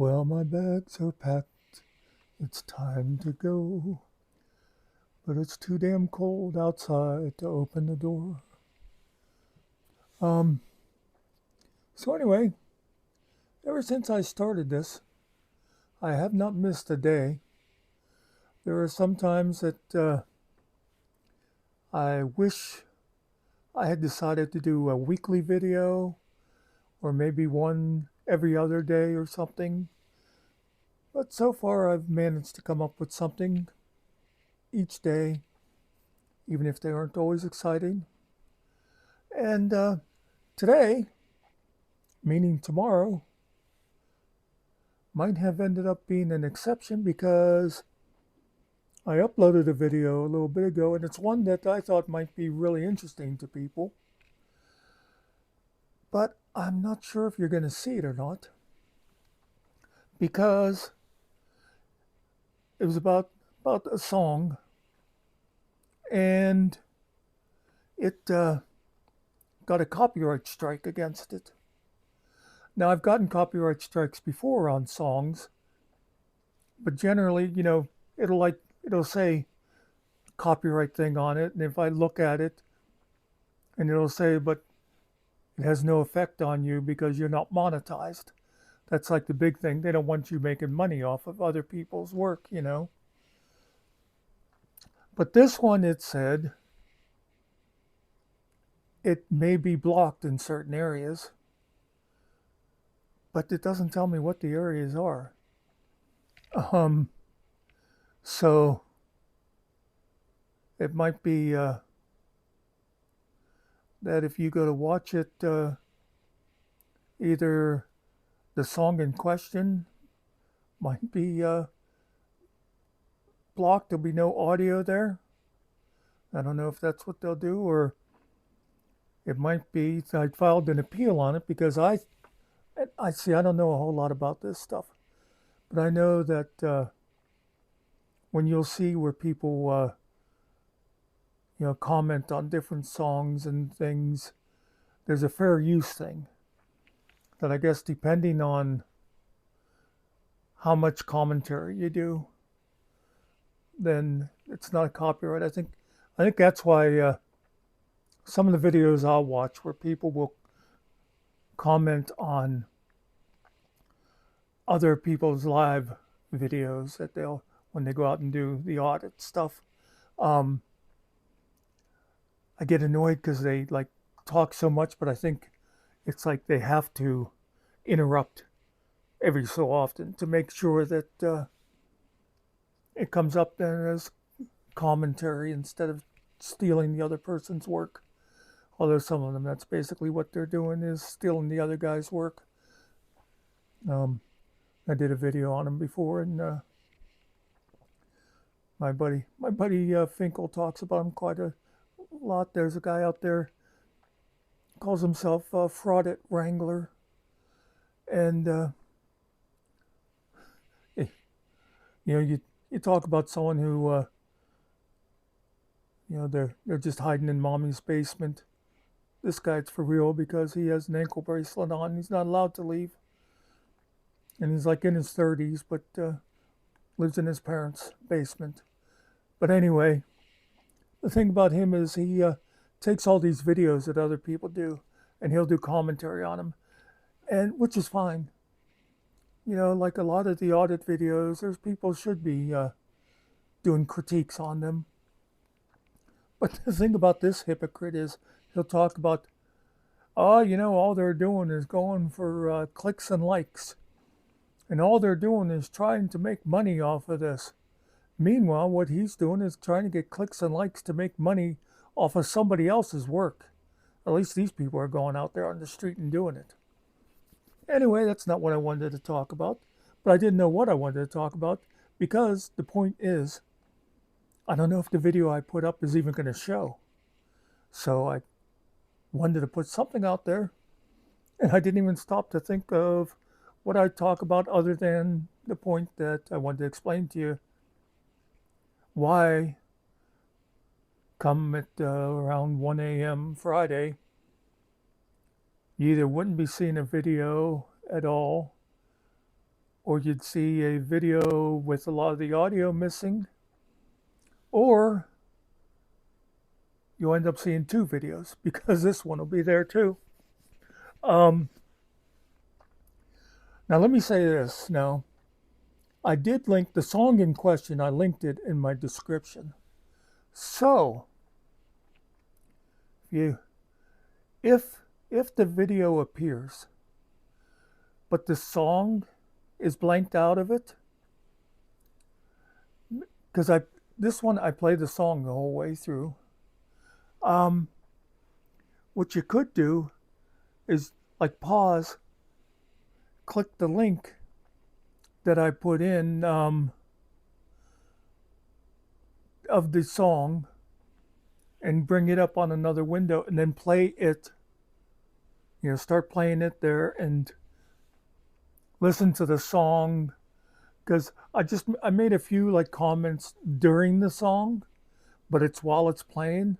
Well, my bags are packed. It's time to go. But it's too damn cold outside to open the door. Um, so anyway, ever since I started this, I have not missed a day. There are some times that I wish I had decided to do a weekly video or maybe one every other day or something. But so far, I've managed to come up with something each day, even if they aren't always exciting. And today, meaning tomorrow, might have ended up being an exception because I uploaded a video a little bit ago, and it's one that I thought might be really interesting to people. But I'm not sure if you're going to see it or not because it was about a song, and it got a copyright strike against it. Now, I've gotten copyright strikes before on songs, but generally, it'll say copyright thing on it, and if I look at it, and it'll say, but it has no effect on you because you're not monetized. That's like the big thing. They don't want you making money off of other people's work. But this one, it said it may be blocked in certain areas, but it doesn't tell me what the areas are. Um, so it might be that if you go to watch it, either the song in question might be blocked. There'll be no audio there. I don't know if that's what they'll do, or it might be I filed an appeal on it because I see I don't know a whole lot about this stuff, but I know that when you'll see where people comment on different songs and things, there's a fair use thing that I guess depending on how much commentary you do, then it's not a copyright. I think that's why some of the videos I'll watch where people will comment on other people's live videos that they'll when they go out and do the audit stuff. Um, I get annoyed because they like talk so much, but I think it's like they have to interrupt every so often to make sure that it comes up then as commentary instead of stealing the other person's work. Although some of them, that's basically what they're doing is stealing the other guy's work. Um, I did a video on them before, and my buddy Finkel talks about him quite a lot. There's a guy out there calls himself Fraudit Wrangler, and you you talk about someone who they're just hiding in mommy's basement. This guy's for real because he has an ankle bracelet on. He's not allowed to leave, and he's like in his 30s, but lives in his parents' basement. But anyway, the thing about him is he takes all these videos that other people do, and he'll do commentary on them, and which is fine. Like a lot of the audit videos, there's people should be doing critiques on them. But the thing about this hypocrite is he'll talk about, oh, all they're doing is going for clicks and likes. And all they're doing is trying to make money off of this. Meanwhile, what he's doing is trying to get clicks and likes to make money off of somebody else's work. At least these people are going out there on the street and doing it. Anyway, that's not what I wanted to talk about. But I didn't know what I wanted to talk about because the point is, I don't know if the video I put up is even going to show. So I wanted to put something out there, and I didn't even stop to think of what I'd talk about other than the point that I wanted to explain to you why come at around 1 a.m. Friday, you either wouldn't be seeing a video at all, or you'd see a video with a lot of the audio missing, or you'll end up seeing two videos because this one will be there too. Um, Now, let me say this. Now, I did link the song in question, I linked it in my description. So, you, if the video appears, but the song is blanked out of it, because this one I play the song the whole way through. What you could do is like pause, click the link that I put in of the song and bring it up on another window and then play it. Start playing it there and listen to the song, because I made a few like comments during the song, but it's while it's playing.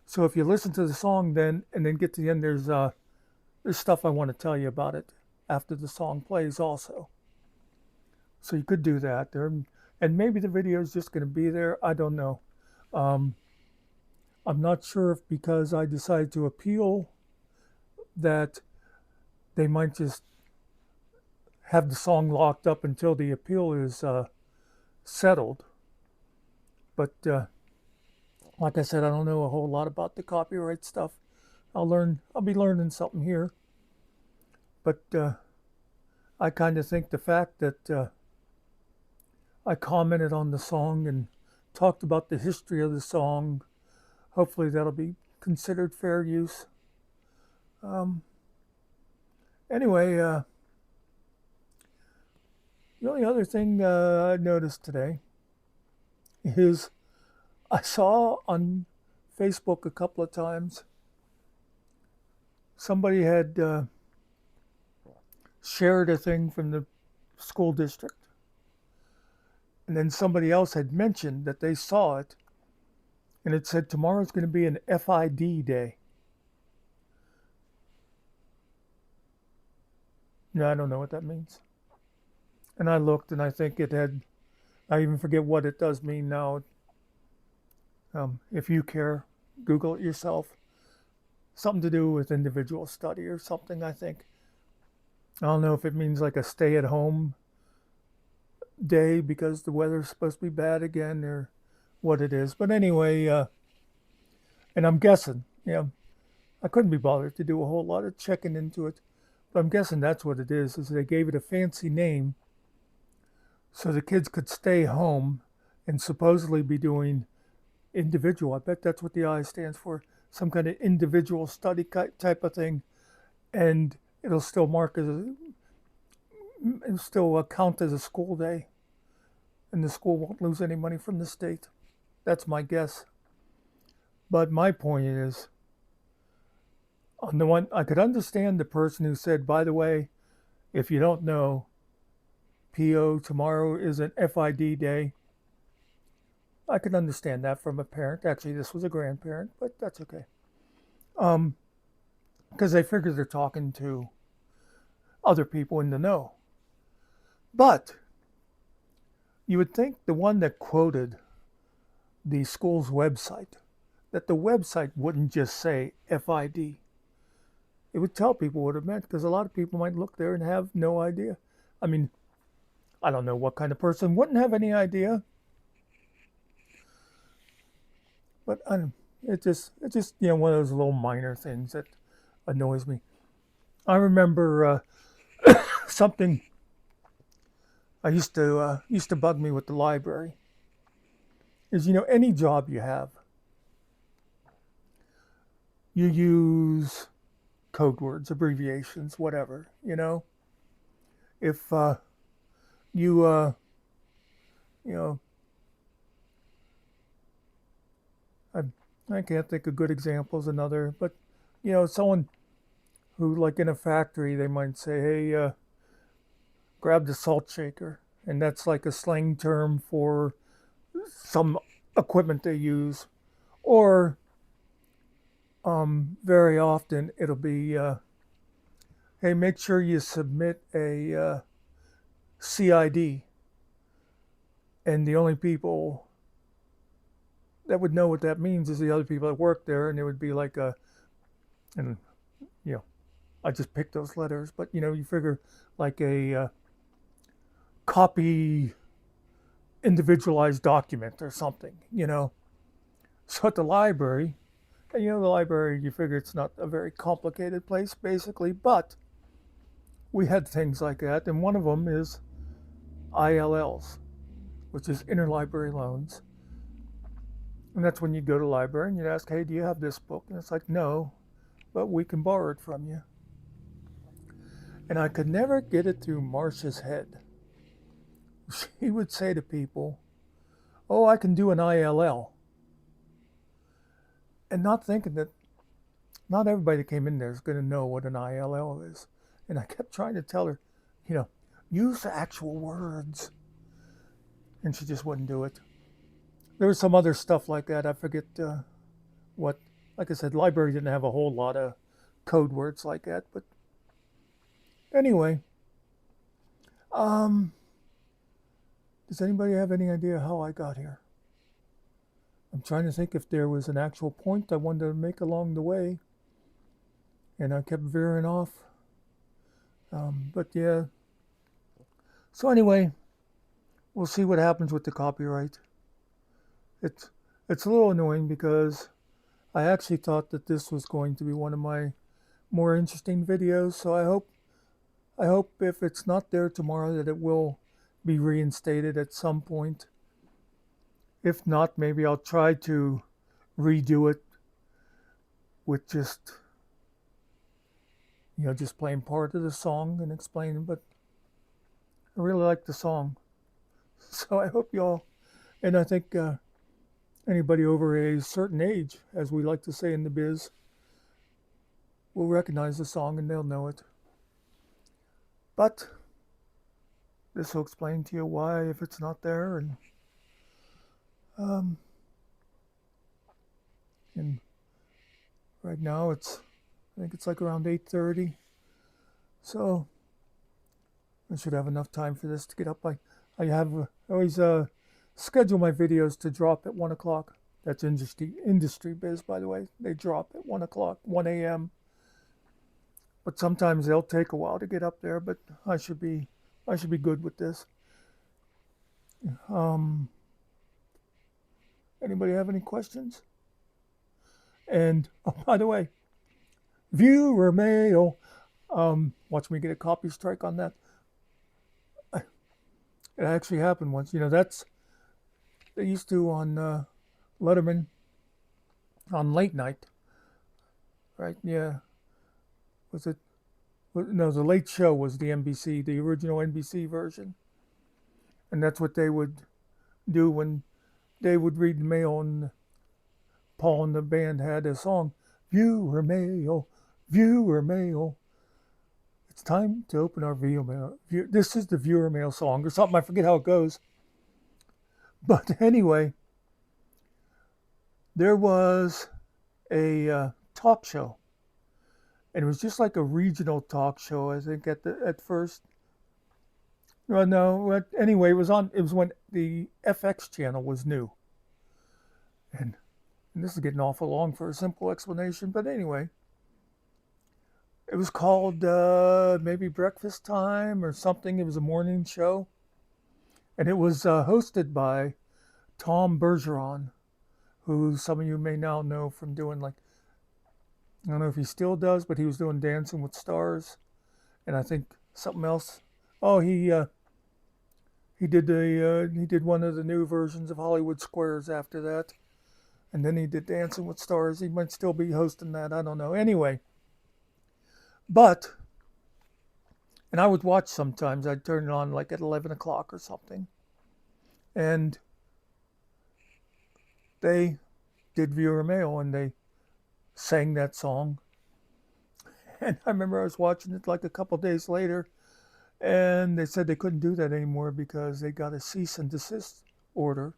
So if you listen to the song then and then get to the end, there's stuff I want to tell you about it after the song plays also. So you could do that there, and maybe the video is just going to be there. I don't know. I'm not sure if because I decided to appeal that they might just have the song locked up until the appeal is settled. But like I said, I don't know a whole lot about the copyright stuff. I'll be learning something here. But I kind of think the fact that I commented on the song and talked about the history of the song, hopefully that'll be considered fair use. Anyway, the only other thing I noticed today is I saw on Facebook a couple of times somebody had shared a thing from the school district, and then somebody else had mentioned that they saw it, and it said tomorrow's going to be an FID day. Now, I don't know what that means. And I looked and I think it had, I even forget what it does mean now. If you care, Google it yourself. Something to do with individual study or something, I think. I don't know if it means like a stay at home day because the weather's supposed to be bad again or what it is. But anyway, and I'm guessing, I couldn't be bothered to do a whole lot of checking into it. But I'm guessing that's what it is they gave it a fancy name so the kids could stay home and supposedly be doing individual. I bet that's what the I stands for, some kind of individual study type of thing. And it'll still it'll still count as a school day. And the school won't lose any money from the state. That's my guess. But my point is, on the one, I could understand the person who said, by the way, if you don't know, PO tomorrow is an FID day. I could understand that from a parent. Actually, this was a grandparent, but that's okay. Because they figure they're talking to other people in the know. But you would think the one that quoted the school's website, that the website wouldn't just say FID. It would tell people what it meant, because a lot of people might look there and have no idea. I mean, I don't know what kind of person wouldn't have any idea. But it's just one of those little minor things that annoys me. I remember something I used to bug me with the library is any job you have, you use code words, abbreviations, whatever. If I can't think of good examples. Another, but someone who like in a factory, they might say, "Hey, grab the salt shaker," and that's like a slang term for some equipment they use. Or very often it'll be, "Hey, make sure you submit a CID, and the only people that would know what that means is the other people that work there, and it would be like a, and you know, I just picked those letters, but you figure like a copy individualized document or something. So at the library, and the library, you figure it's not a very complicated place basically, but we had things like that, and one of them is ILLs, which is interlibrary loans. And that's when you go to the library and you'd ask, hey, do you have this book? And it's like, no, but we can borrow it from you. And I could never get it through Marcia's head. She would say to people, oh, I can do an ILL. And not thinking that not everybody that came in there is going to know what an ILL is. And I kept trying to tell her, use the actual words. And she just wouldn't do it. There was some other stuff like that. I forget what. Like I said, library didn't have a whole lot of code words like that. But anyway, does anybody have any idea how I got here? I'm trying to think if there was an actual point I wanted to make along the way. And I kept veering off. But yeah. So anyway, we'll see what happens with the copyright. It's a little annoying because I actually thought that this was going to be one of my more interesting videos. So I hope if it's not there tomorrow that it will be reinstated at some point. If not, maybe I'll try to redo it with just playing part of the song and explaining. But I really like the song. So I hope y'all, and I think anybody over a certain age, as we like to say in the biz, will recognize the song and they'll know it. But this will explain to you why if it's not there, and right now I think it's like around 8:30, so I should have enough time for this to get up. I always schedule my videos to drop at 1 o'clock. That's industry biz, by the way. They drop at 1 o'clock, 1 a.m. But sometimes they'll take a while to get up there, but I should be good with this. Anybody have any questions? And by the way, viewer mail. Watch me get a copy strike on that. It actually happened once. They used to on Letterman on late night, right? Yeah. Was it? No, the Late Show was the NBC, the original NBC version, and that's what they would do when they would read the mail. And Paul and the band had a song, "Viewer Mail, Viewer Mail." It's time to open our viewer mail. This is the viewer mail song or something. I forget how it goes. But anyway, there was a talk show, and it was just like a regional talk show. I think at first. Well, no. Anyway, it was when the FX channel was new, and this is getting awful long for a simple explanation. But anyway. It was called maybe Breakfast Time or something. It was a morning show. And it was hosted by Tom Bergeron, who some of you may now know from doing I don't know if he still does, but he was doing Dancing with Stars. And I think something else. Oh, he did one of the new versions of Hollywood Squares after that. And then he did Dancing with Stars. He might still be hosting that. I don't know. Anyway. But, and I would watch sometimes, I'd turn it on like at 11 o'clock or something. And they did viewer mail and they sang that song. And I remember I was watching it like a couple days later and they said they couldn't do that anymore because they got a cease and desist order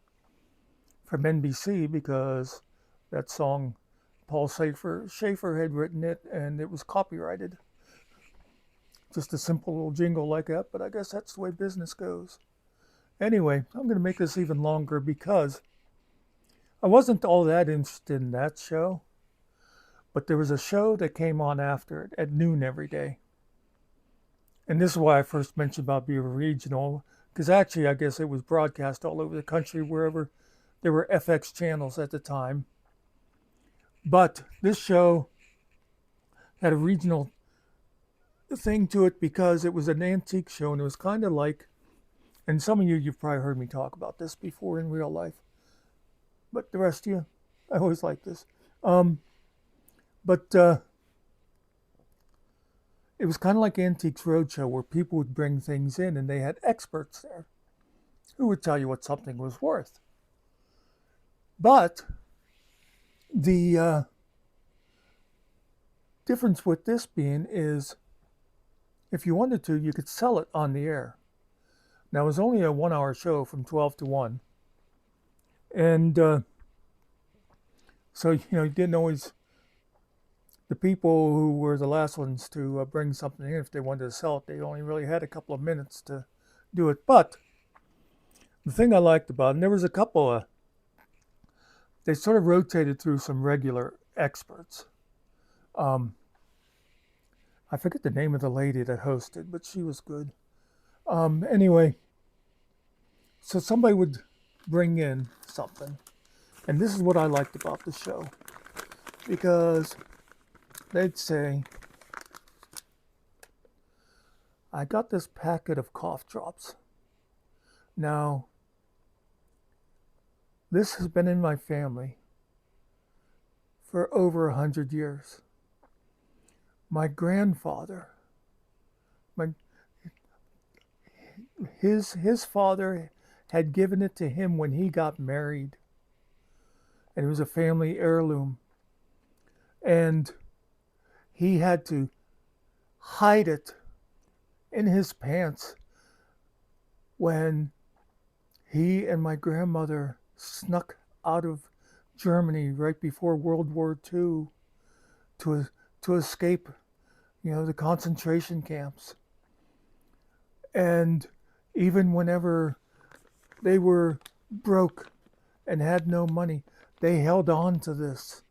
from NBC because that song, Paul Schaefer had written it and it was copyrighted. just a simple little jingle like that, but I guess that's the way business goes. Anyway, I'm going to make this even longer because I wasn't all that interested in that show, but there was a show that came on after it at noon every day. And this is why I first mentioned about being regional, because actually I guess it was broadcast all over the country, wherever there were FX channels at the time. But this show had a regional thing to it because it was an antique show, and it was kind of like, and some of you've probably heard me talk about this before in real life, but the rest of you, I always like this. But it was kind of like Antiques Roadshow, where people would bring things in and they had experts there who would tell you what something was worth. But the difference with this being is, if you wanted to, you could sell it on the air. Now, it was only a 1 hour show from 12 to 1. And so, you didn't always, the people who were the last ones to bring something in, if they wanted to sell it, they only really had a couple of minutes to do it. But the thing I liked about it, and there was a couple of, they sort of rotated through some regular experts. I forget the name of the lady that hosted, but she was good. Anyway, so somebody would bring in something. And this is what I liked about the show. Because they'd say, I got this packet of cough drops. Now, this has been in my family for over 100 years. My grandfather, his father had given it to him when he got married. And it was a family heirloom. And he had to hide it in his pants when he and my grandmother snuck out of Germany right before World War II to escape, the concentration camps. And even whenever they were broke and had no money, they held on to this.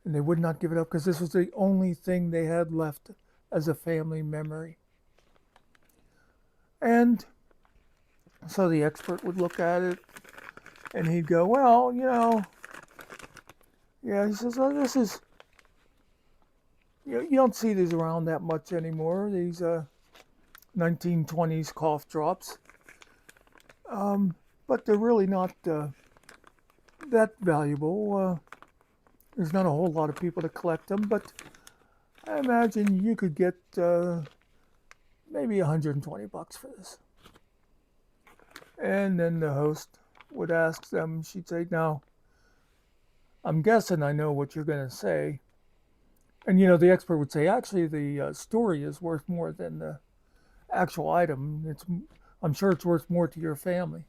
And they would not give it up because this was the only thing they had left as a family memory. And so the expert would look at it and he'd go, well, yeah, he says, oh, this is, you don't see these around that much anymore, these 1920s cough drops. But they're really not that valuable. There's not a whole lot of people to collect them, but I imagine you could get maybe $120 for this. And then the host would ask them, she'd say, now, I'm guessing I know what you're going to say. And, the expert would say, actually, the story is worth more than the actual item. I'm sure it's worth more to your family.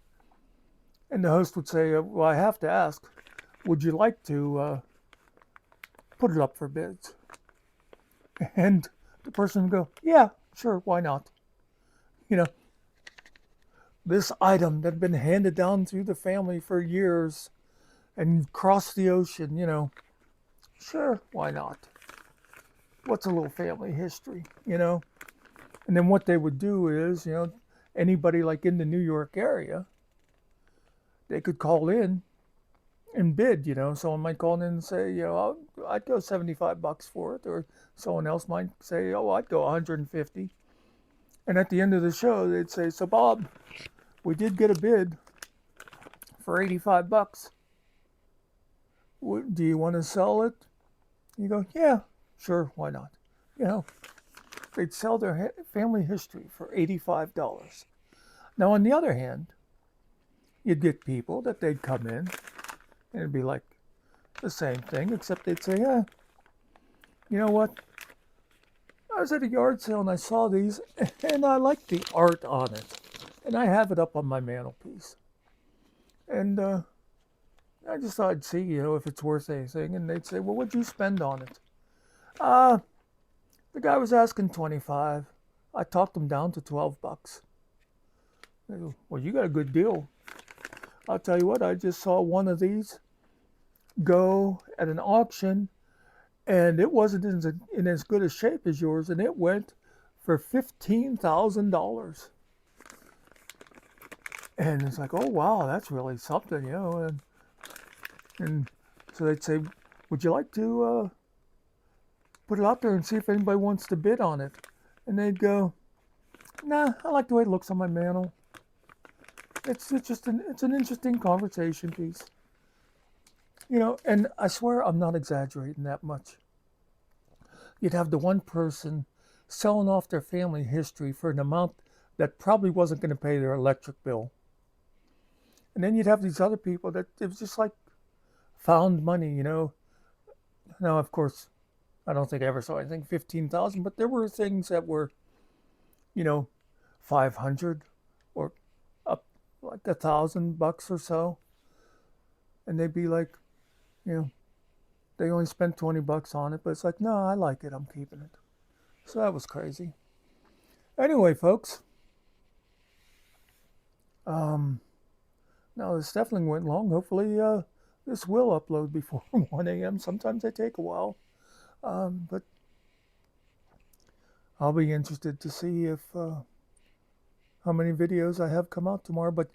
And the host would say, well, I have to ask, would you like to put it up for bids? And the person would go, yeah, sure, why not? This item that had been handed down through the family for years and crossed the ocean, sure, why not? What's a little family history, And then what they would do is, anybody like in the New York area, they could call in and bid, Someone might call in and say, I'd go $75 for it, or someone else might say, oh, I'd go 150. And at the end of the show, they'd say, so Bob, we did get a bid for $85. Do you want to sell it? You go, yeah, sure, why not? They'd sell their family history for $85. Now, on the other hand, you'd get people that they'd come in, and it'd be like the same thing, except they'd say, yeah, you know what? I was at a yard sale and I saw these, and I liked the art on it. And I have it up on my mantelpiece. And I just thought I'd see, if it's worth anything. And they'd say, well, what'd you spend on it? The guy was asking 25. I talked him down to $12. I go, well, you got a good deal. I'll tell you what, I just saw one of these go at an auction, and it wasn't in as good a shape as yours, and it went for $15,000. And it's like, oh wow, that's really something, you know. And so they'd say, would you like to put it out there and see if anybody wants to bid on it? And they'd go, nah, I like the way it looks on my mantle. It's an interesting conversation piece, you know. And I swear I'm not exaggerating that much. You'd have the one person selling off their family history for an amount that probably wasn't going to pay their electric bill. And then you'd have these other people that it was just like found money, you know. Now, of course, I don't think I ever saw anything 15,000, but there were things that were, you know, 500 or up like $1,000 or so. And they'd be like, you know, they only spent $20 on it, but it's like, no, I like it, I'm keeping it. So that was crazy. Anyway, folks, now this definitely went long. Hopefully, this will upload before 1 a.m. Sometimes they take a while, but I'll be interested to see if how many videos I have come out tomorrow. But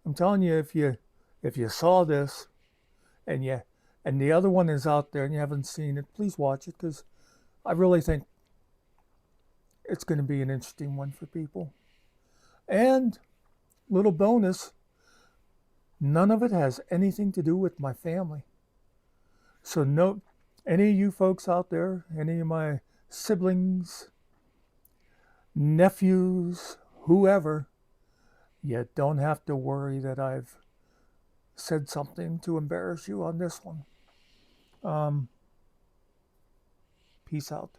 I'm telling you, if you saw this and the other one is out there and you haven't seen it, please watch it, because I really think it's going to be an interesting one for people. And little bonus, none of it has anything to do with my family. So no, any of you folks out there, any of my siblings, nephews, whoever, you don't have to worry that I've said something to embarrass you on this one. Peace out.